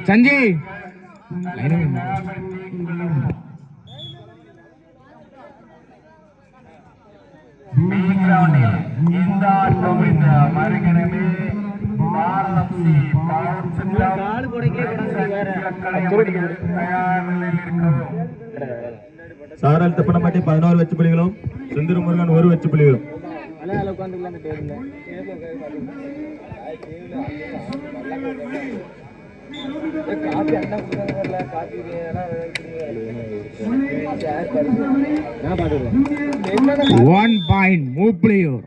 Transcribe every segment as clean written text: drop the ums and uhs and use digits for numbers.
சஞ்சய் இந்த ஆட்டம் இந்த மறுகணமே சாரல் தப்பனப்பட்டி 11 வெச்சு புள்ளிகளும் சுந்தர முருகன் 1 வெச்சு புள்ளிகளும். One point, move player.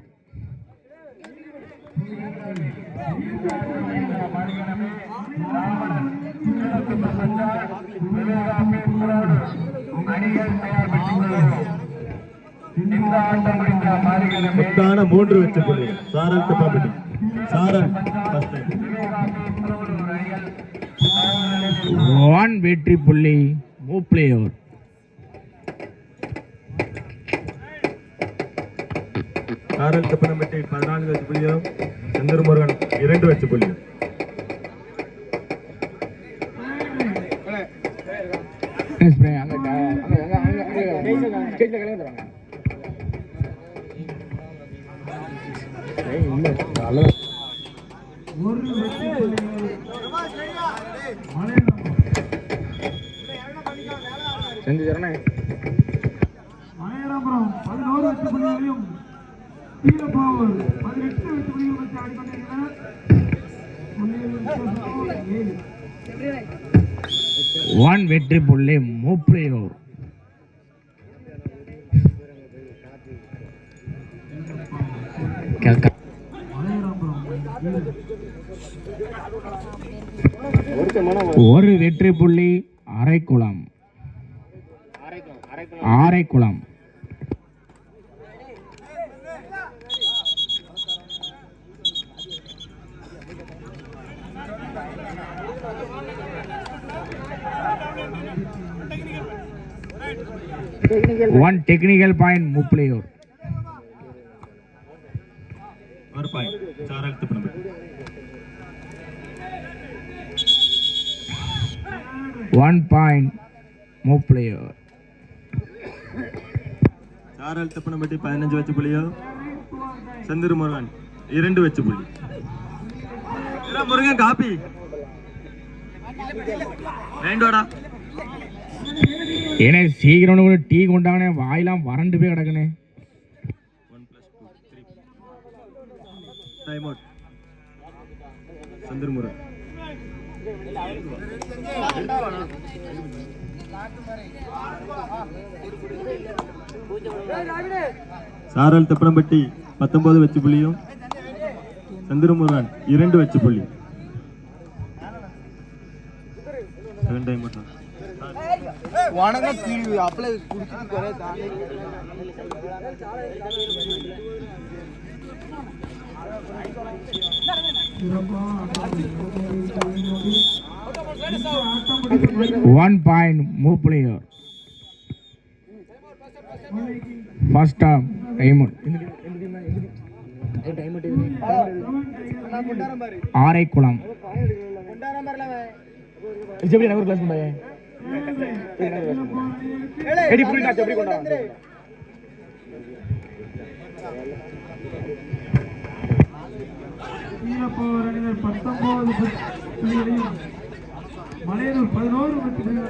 முத்தான 3 வெச்சு புள்ளிகள் சாரல் தப்பனப்பட்டி. சாரல் one வெற்றி புள்ளி, move player. சாரல் தப்பனப்பட்டி 14 வெச்சு புள்ளியும் சுந்தர முருகன் 2 வெச்சு புள்ளியும். மலையராபுரம் 11 வெற்றி புள்ளிகளையும் கீழப்பாவூர் 18 வெற்றி புள்ளிகளும் வச்சு ஆடிக்கொண்டிருக்கிறார். 1 வெற்றி புள்ளி, move player. ஒரு வெற்றி புள்ளி, Araikulam. Araikulam. One technical point, move player. ஒரு point Saral Thappanapatti. 1 point, move player. சாரல் தப்பனப்பட்டி 15 வெச்சு புள்ளியும் சுந்தர முருகன் 2 வெச்சு புள்ளி. முருகன் காப்பி வேண்டோடா. ஏன்னா சீக்கிரம் கூட டீ கொண்டாங்கனே, வாயெல்லாம் வறண்டு போய் கிடக்குனே. 1+2 3 டைம் அவுட் சுந்தர முருகன். சாரல் தப்பனப்பட்டி 19 வெச்சு புள்ளியும் சுந்தர முருகன் 2 வெச்சு புள்ளி. 7 time out. One point, move player. First time, time out. Araikulam. Malayanur 11 வெற்றி புள்ளிகள்.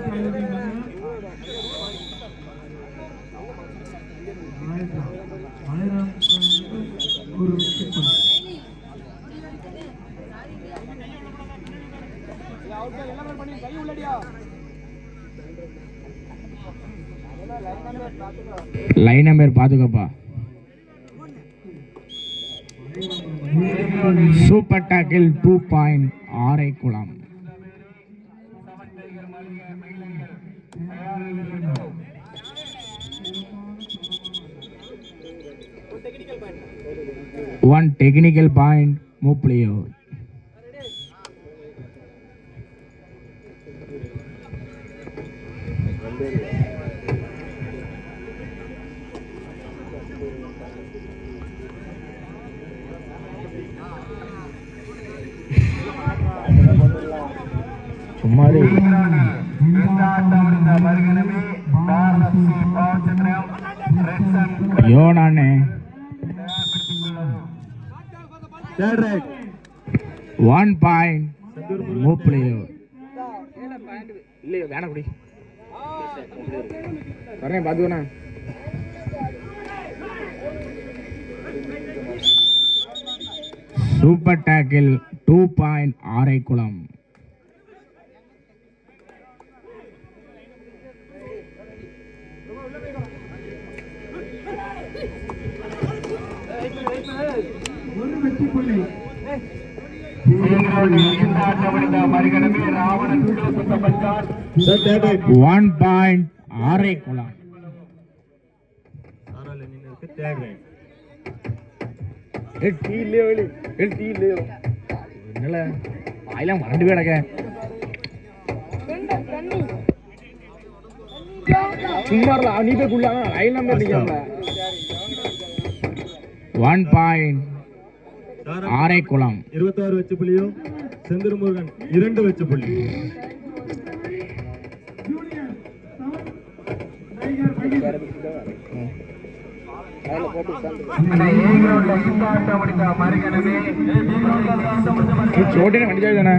ஒரு வெற்றி புள்ளி. Line number பாத்துக்கப்பா. சூப்பர் டாக்கில் 2 point, Araikulam. One technical point, move player. சும்மாரு ஐயோ நானே third right 1 point move player இல்லையோ வேணா குடி வரேன் பாத்துக்கோண்ணா சூப்பர் டேக்கிள் 2 point ஆரைக்குளம் ஒரு வெற்றி புள்ளி தேர்ட் ரைட் 1 point ஆரைக்குளம் சாரல் அணியினருக்கு தேர்ட் ரைட் டீ இல்லையோ டீ இல்லையோ என்னல வாயிலாம் வறண்டு கிடக்க சும்மா நீ போய் குள்ளாங்க லைன் நம்பர் நிக்கல 1 point ஆரைக்குளம் 26 வெச்சு புள்ளியும் செந்தூர் முருகன் 2 வெச்சு புள்ளி ஜூனியர் டைகர் பையன் छोटे वंडी जाए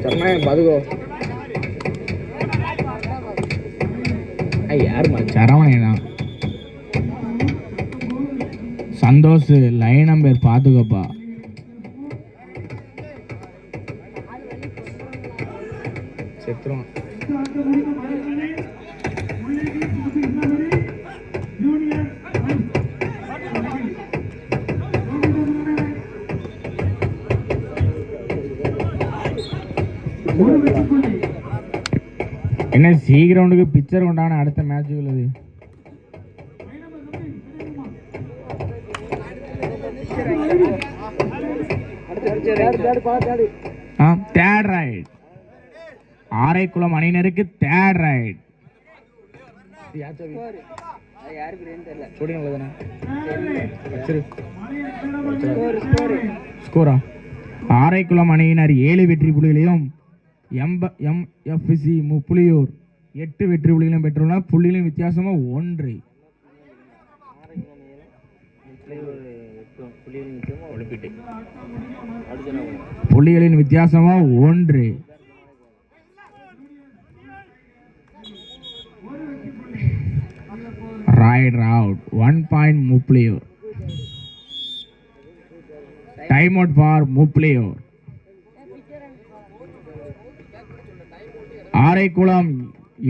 चलना बदगो यार चरवणा संतोष लाइन नंबर पातुकोपा செத்துறோம் என்ன சி கிரவுண்டுக்கு பிக்சர் கொண்டான அடுத்த மேட்ச் உள்ளது தேர்ட் ரைட் ஆரைக்குளம் அணியினருக்கு தேர்ட் ரைட் ஸ்கோரா ஆரைக்குளம் அணியினர் 7 வெற்றி புள்ளிகளையும் எம்எஃப்சி புலியூர் 8 வெற்றி புள்ளிகளையும் பெற்றுள்ளனர். புள்ளிகளின் வித்தியாசமா 1 புள்ளிகளின் வித்தியாசமா 1 Right out 1 point Mupliur. Time out for Mupliur. Araikulam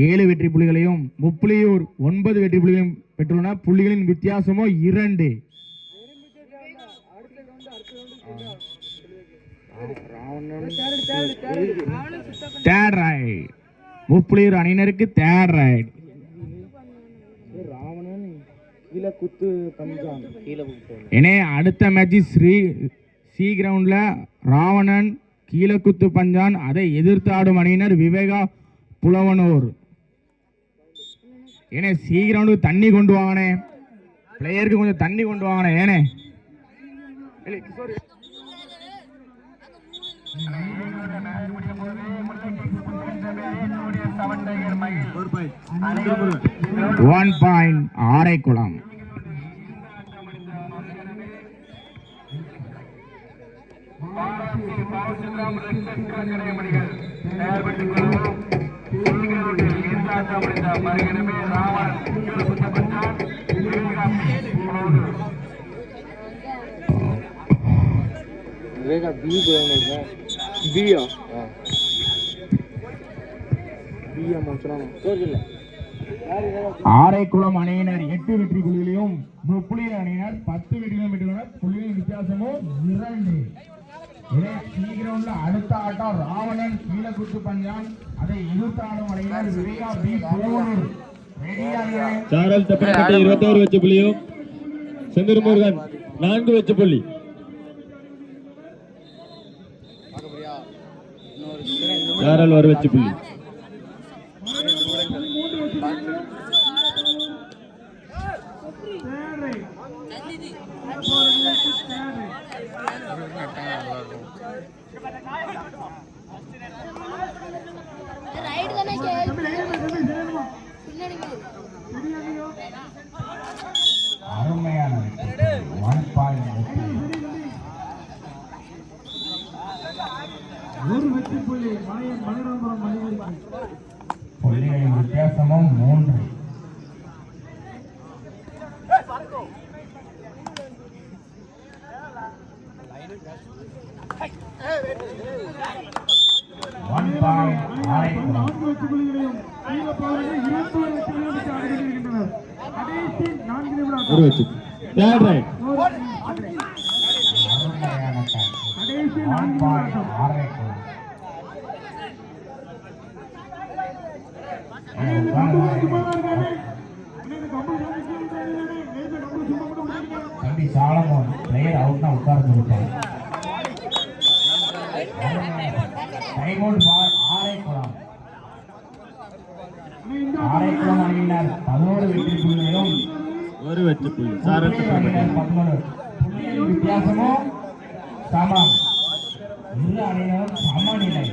7 வெற்றி புள்ளிகளையும் முப்புலியூர் 9 வெற்றி புள்ளிகளையும் பெற்றுள்ளனர். புள்ளிகளின் வித்தியாசமோ 2. தேர்ட் ரைட் முப்புலியூர் அணியினருக்கு தேர்ட் ரைட். இனே அடுத்த மேட்ச் சி கிரவுண்ட்ல ராவணன் கீழக்குத்து பஞ்சான், அதை எதிர்த்து ஆடும் அணியினர் விவேகா புலவனூர். ஏனே சி கிரவுண்டுக்கு தண்ணி கொண்டு வாங்கனே, பிளேயருக்கு கொஞ்சம் தண்ணி கொண்டு வாங்கனே. ஏனே ஒன் பாயிண்ட் ஆரைக்குளம். ஆரைக்குளம் அணியினர் 8 வெற்றி புள்ளிகளையும் முப்புலியூர் அணியினர் 10 வெற்றிகளையும் பெற்றுள்ளனர். புள்ளிகளின் வித்தியாசமோ 2. இதே சி கிரவுண்ட்ல அடுத்த ஆட்டம் ராவணன் கீழக்குத்து பஞ்சான், அதை எதிர்த்து ஆடும் அணியினர் விவேகா பி புலவனூர். சாரல் தப்பனப்பட்டி 21 வெச்சு புள்ளியும் செந்தூர் முருகன் 4 வெச்சு புள்ளி. சாரல் 1 வெச்சு புள்ளி. 3. One point, Araikulam. 4 வெற்றி புள்ளிகளையும் சீலப்பவர்கள் 20 வெற்றிகளையும் பெற்று ஆடிக்கொண்டிருக்கின்றனர். கடைசி 4 நிமிடம் ஒரு வெற்றி. Third right. அருமையான catch. கடைசி 4 One நிமிடம் point, ஆட்டம். ஆரைக்குளம். தம்பி சாலமோன் பிளேயர் அவுட்னா உட்கார்ந்து விட்டார். Time out for Araikulam. Araikulam அணியினர் 11 வெற்றி புள்ளிகளும் ஒரு வெற்றி புள்ளி. சாரல் அணியினர் திப்பனம்பட்டி 11 புள்ளிகளின் வித்தியாசமும் சமம். இரு அணியினரும் சமநிலை.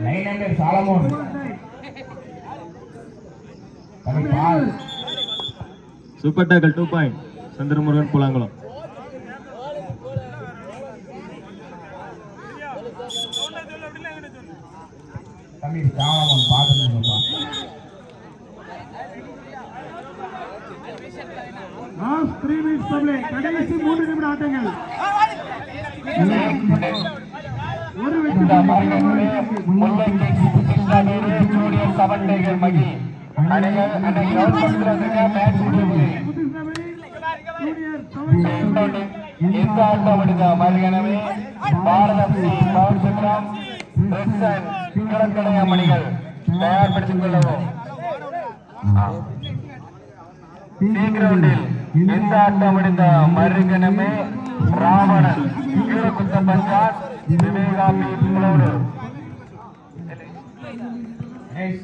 லைன் நம்பர் சாலமோன் தம்பி பால். Super tackle 2 point. Chandramurugan Poolankulam. தம்பி சாலமோன் பார்த்துருந்தோம்ப்பா. லாஸ்ட் 3 மினிட்ஸ் பப்ளே. கடைசி 3 நிமிட ஆட்டங்கள். ஒரு வெற்றி இந்த ஆட்டம் முடிந்த மறுகணமே பாரதம் பவர் சக்கரம் கிழக்கணைய மணிகள் தயார்படுத்திக் கொள்ளவும். சீக்கிரவுண்டில் இந்த ஆட்டம் முடிந்த மறுகணமே ராவணன் கீழக்குத்த பஞ்சான் விவேகா புலோடு.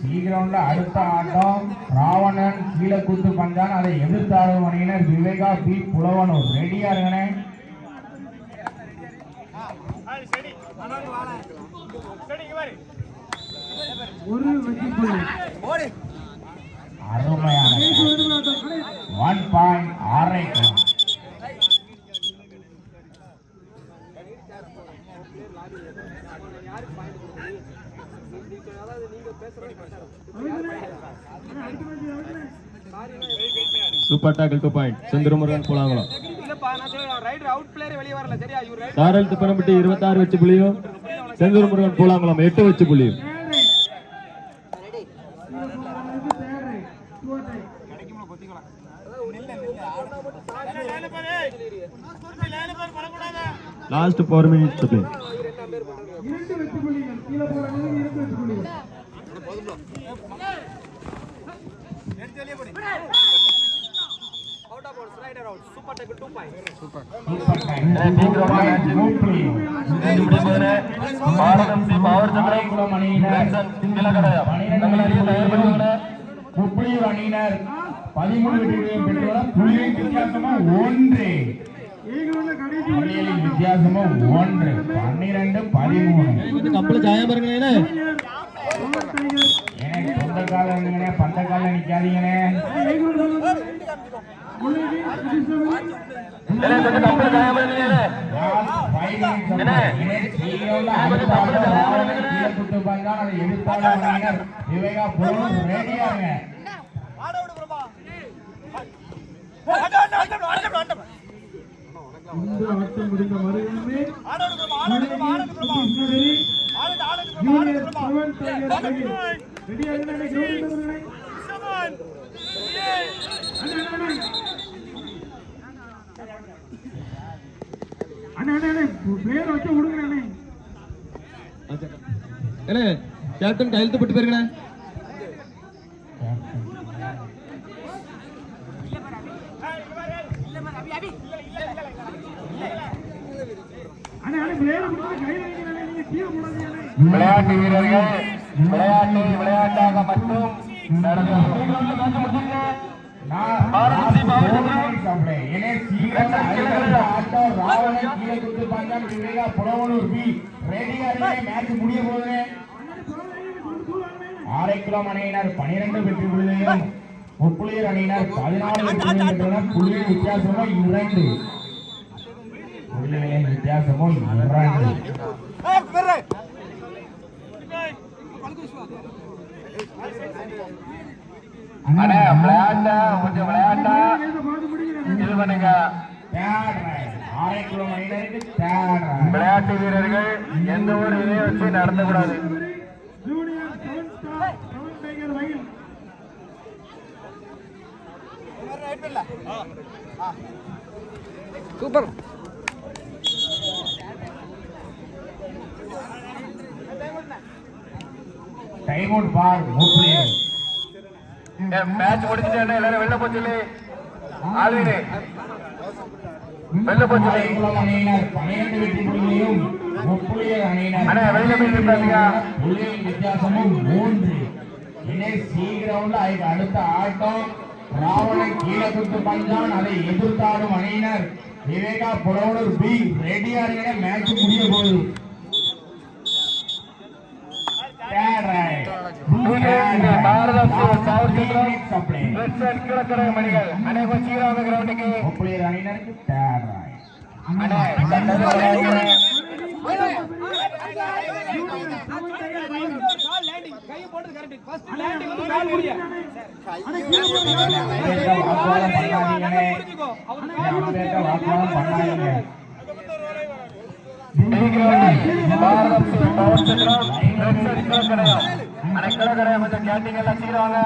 சீக்கிரம்ல அடுத்த ஆட்டம் ராவணன் கீழக்கூத்து பஞ்சான். அதை எதிர்த்தாடும் அணியினர் விவேகா பி புலவனூர். ரெடியா இருங்கண்ணே. ஒரு வெற்றி புள்ளி. அருமையான கடைசி 1 நிமிட ஆட்டம். 1 point Araikulam. Super tackle 2 point. Chandramurugan Poolankulam. Saral Thippanampatti 26 வெற்றி புள்ளியும் சந்திரமுருகன் பூலாங்குளம் 8 வெற்றி புள்ளியும். Last 4 minutes play. 2 வெற்றி புள்ளிகள். கீழே போற அணிக்கு 2 வெற்றி புள்ளிகள். பாரதம் பவர் சக்கரம் ஆரைக்குளம் அணியினர் கிழக்கணையம் தங்கள் அணியை தயார்படுத்திக் முப்புளியூர் அணியினர் 13 வெற்றிகளையும் பெற்றுள்ள புள்ளிகளின் வித்தியாசமா 1. ஈகிளுள்ள கடைசி 1 புள்ளிகளின் வித்தியாசமா 1. 12 13. கப்பல் ஜாயம் பாருங்க. Power tiger. ஏன்னா சொந்த கால இருந்துங்கண்ணே, பந்த கால நிக்காதீங்கண்ணே. விவேகா புலவனூர் ரெடியாங்க. இந்த ஆட்டம் முடிந்த மறுகணமே ஜூனியர் 7 டைகர் கையில் ரெடியாக கிரவுண்ட் அண்ணே பிளேயர் வச்சு விடுங்கண்ணே. கேப்டன் கையெழுத்து போட்டு போயிருக்கேன். அண்ணே பிளேயர் கையில் வைக்கிறேன். நீங்க கீழே போடாதீங்க. விளையாட்டு வீரர்கள் விளையாட்டை விளையாட்டாக மட்டும் ஆரைக்குளம் அணியினர் 12 வெற்றி புள்ளிகளையும் முப்புளியூர் அணியினர் 14 வெற்றி புள்ளிகளும் புள்ளியின் வித்தியாசமோ 2. புள்ளிகளின் வித்தியாசமோ 2. அண்ணே விளையாண்டா கொஞ்சம் விளையாண்டா பார்த்து முடிக்கிறேன். இது பண்ணுங்க. ஆரைக்குளம் அணியினருக்கு தேர்ட் ரைட். விளையாட்டு வீரர்கள் எந்த ஒரு இதையும் வச்சு நடத்தக்கூடாது. ஜூனியர் 7 ஸ்டார் 7 டைகர் மயில். டைம் அவுட் பார் முப்ளியர். மேட்ச் முடிச்சுட்டு எல்லாரும் வெளில போச்சு. ஆல்வினே வெளில போச்சு. ஆரைக்குளம் அணியினர் 12 வெற்றி புள்ளிகளையும் முப்ளியர் அணியினர் அண்ணே வெளில போய் பாருங்க. புள்ளியின் வித்தியாசமும் 3. இனி சி கிரவுண்ட்ல அடுத்த ஆட்டம் ராவணன் கீழக்குத்து பஞ்சான், அதை எதிர்த்தாடும் அணியினர் விவேகா புலவனூர் பி. ரெடியா இருக்க மேட்ச் முடிய போகுது. கிழக்கரை மணிகள் அண்ணே கொஞ்சம் கிரவுண்டுக்கு முப்ளியர் அணியினருக்கு தேர்ட் ரைட். கிழக்கரை கொஞ்சம் கேட்டிங் எல்லாம் சீக்கிரம்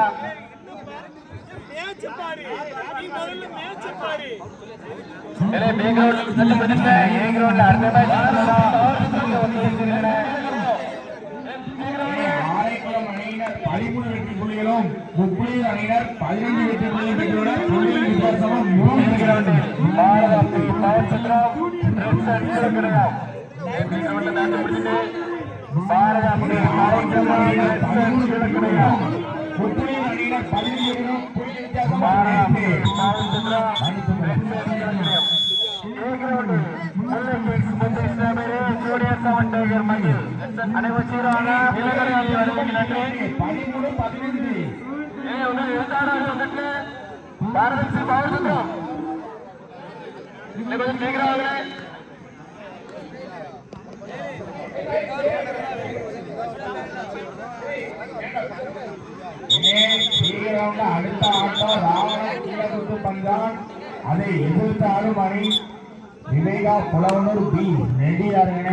ஆரைக்குளம் அணியினர் 13 வெற்றி புள்ளிகளும் முப்ளியர் அணியினர் 15 வெற்றி புள்ளிகள் பெற்றுள்ளனர். புள்ளியின் வித்தியாசமும் 3. முப்ளியர் அணியினர் 15 வெற்றிகளும் புள்ளியின் அடுத்த ஆட்டம் ராவணன் கீழக்குத்து பஞ்சான், அதை எதிர்த்து ஆடும் அணி விவேகா புலவனூர் பி. ரெடியாருங்க.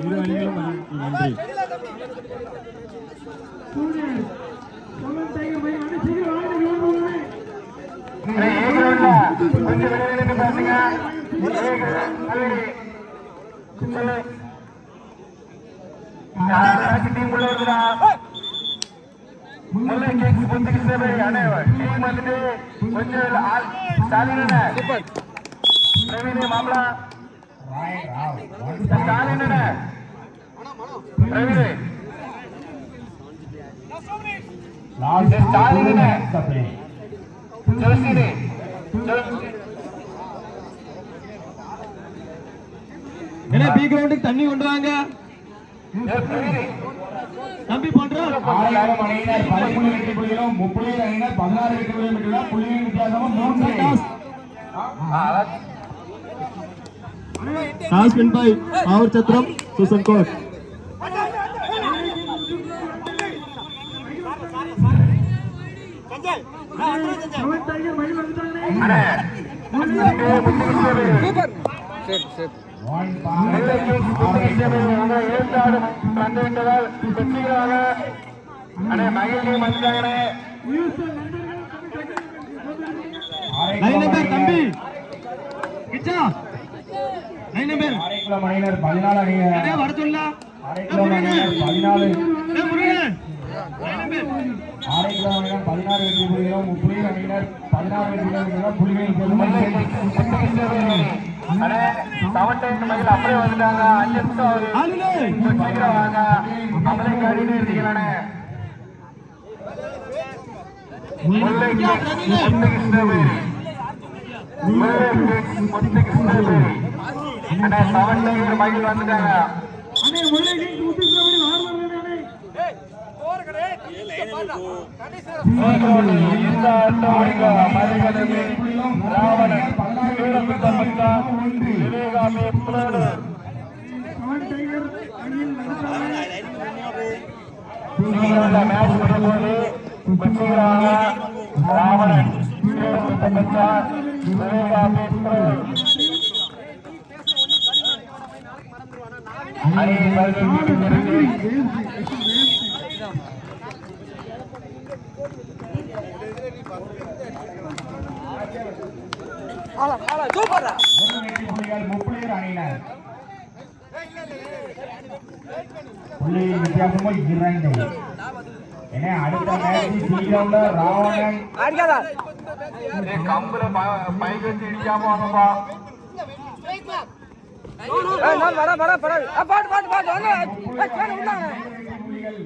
இரு அணிகளும் நன்றி. ஜூனியர் 7 டைகர் மயில். அண்ணே சீக்கிரம் வாங்க கிரவுண்ட். கொஞ்சம் வெளியில பேசுங்க. டீம் உள்ள இருக்குதா? முல்லை கேக்ஸ் புத்திக்கு சேவை அண்ணே டீம் வந்துட்டு கொஞ்சம் ஸ்டாலின் பிரவீன் மாமலா ஸ்டாலின் பிரவீன் ஸ்டாலின் ஜெர்சினி என்ன பி கிரவுண்டுக்கு தண்ணி கொண்டு வாங்க தம்பி பண்றோம். ஆரைக்குளம் அணியினர் 13 வெற்றி புள்ளிகளும் முப்ளியர் அணியினர் 16 வெற்றி புள்ளிகளும் பெற்றுள்ளனர். புள்ளியின் வித்தியாசமும் 3. டாஸ் வின் பை ஆவர் சத்திரம் சூசன் கோட். டைகர் மயில் வந்துட்டானே. One point. லைன் நம்பர் தம்பி கிச்சா லைன் நம்பர் ஆரைக்குளம் அணியினர் 14 அணியினர் அடே வர சொல்ல ஆரைக்குளம் அணியினர் 14 ஏ முருகன் லைன் நம்பர் ஆரைக்குளம் அணியினர் 16 வெற்றி புள்ளிகளும் முப்ளியர் அணியினர் 16 வெற்றி புள்ளிகளும் புள்ளிகளின் அப்படியே வந்துட்டாங்க. 5 நிமிஷம் ஆளுலே சீக்கிரம் வாங்க. அவளை காட்டிட்டு இருக்கீங்களானே முல்லை கிருஷ்ணவேரி அண்ணா 7 டைகர் மயில் வந்துட்டாங்க. அண்ணே முல்லை கிங்ஸ் முத்துசாமி ஆர்வம் அண்ணே. இந்த ஆட்டோடிக மரியாதை ராவணன் விவேகாமி புலோடு 7 டைகர் மயில் வந்துட்டானே. சீக்கிரம் மேட்ச் முடியும் போது வெற்றிகரமாக ராவணன் பெற்றார். விவேகா பெற்றோர் அணியை வருகை வீட்டிலிருந்து ஒரு வெற்றி புள்ளிகள் முப்புலியூர் அணியினர். புள்ளியின் வித்தியாசமும் 2. என அடுத்த மேட்ச் சீக்கிரம் ராவணன் கம்புல பைக் வச்சு இடிக்காம வாங்கப்பா. புள்ளிகள்